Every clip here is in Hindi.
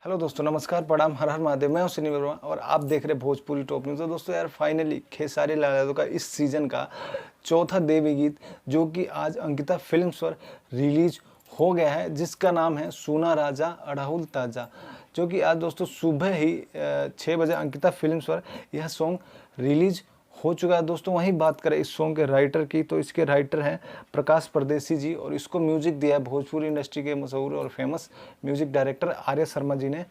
हेलो दोस्तों, नमस्कार, प्रणाम, हर हर महादेव। मैं हूं सनी वर्मा और आप देख रहे भोजपुरी टॉप न्यूज़। तो दोस्तों यार, फाइनली खेसारी लाल यादव का इस सीज़न का चौथा देवी गीत जो कि आज अंकिता फिल्म्स पर रिलीज हो गया है, जिसका नाम है सुना राजा अड़हुल ताजा, जो कि आज दोस्तों सुबह ही 6 बजे अंकिता फिल्म्स पर यह सॉन्ग रिलीज हो चुका है। दोस्तों वहीं बात करें इस सॉन्ग के राइटर की, तो इसके राइटर हैं प्रकाश परदेसी जी और इसको म्यूजिक दिया है भोजपुरी इंडस्ट्री के मशहूर और फेमस म्यूजिक डायरेक्टर आर्य शर्मा जी ने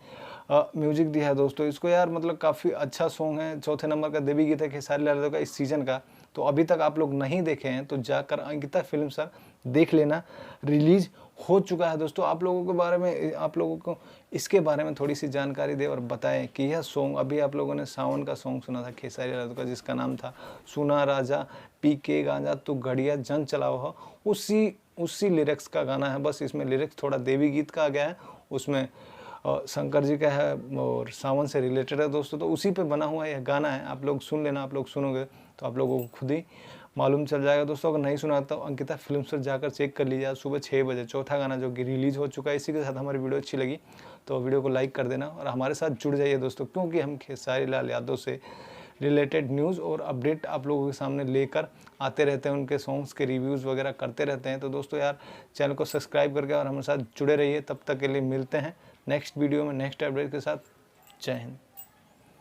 म्यूजिक दिया है। दोस्तों इसको यार मतलब काफ़ी अच्छा सॉन्ग है। चौथे नंबर का देवी गीत है खेसारी लाल यादव का इस सीज़न का। तो अभी तक आप लोग नहीं देखे हैं तो जाकर अंकिता फिल्म सर देख लेना, रिलीज हो चुका है। दोस्तों आप लोगों के बारे में, आप लोगों को इसके बारे में थोड़ी सी जानकारी दे और बताएं कि यह सॉन्ग, अभी आप लोगों ने सावन का सॉन्ग सुना था खेसारी लाल यादव का जिसका नाम था सुना राजा पी के गांजा तू घड़िया जन चलाओ हो, उसी लिरिक्स का गाना है। बस इसमें लिरिक्स थोड़ा देवी गीत का आ गया है, उसमें शंकर जी का है और सावन से रिलेटेड है दोस्तों। तो उसी पे बना हुआ यह गाना है, आप लोग सुन लेना। आप लोग सुनोगे तो आप लोगों को खुद ही मालूम चल जाएगा। दोस्तों अगर नहीं सुना तो अंकिता फिल्म्स पर जाकर चेक कर लीजिए। सुबह 6 बजे चौथा गाना जो कि रिलीज हो चुका है। इसी के साथ हमारी वीडियो अच्छी लगी तो वीडियो को लाइक कर देना और हमारे साथ जुड़ जाइए दोस्तों, क्योंकि हम खेसारी लाल यादव से रिलेटेड न्यूज़ और अपडेट आप लोगों के सामने लेकर आते रहते हैं, उनके सॉन्ग्स के रिव्यूज़ वगैरह करते रहते हैं। तो दोस्तों यार, चैनल को सब्सक्राइब करके और हमारे साथ जुड़े रहिए। तब तक के लिए मिलते हैं नेक्स्ट वीडियो में नेक्स्ट अपडेट के साथ। जय हिंद।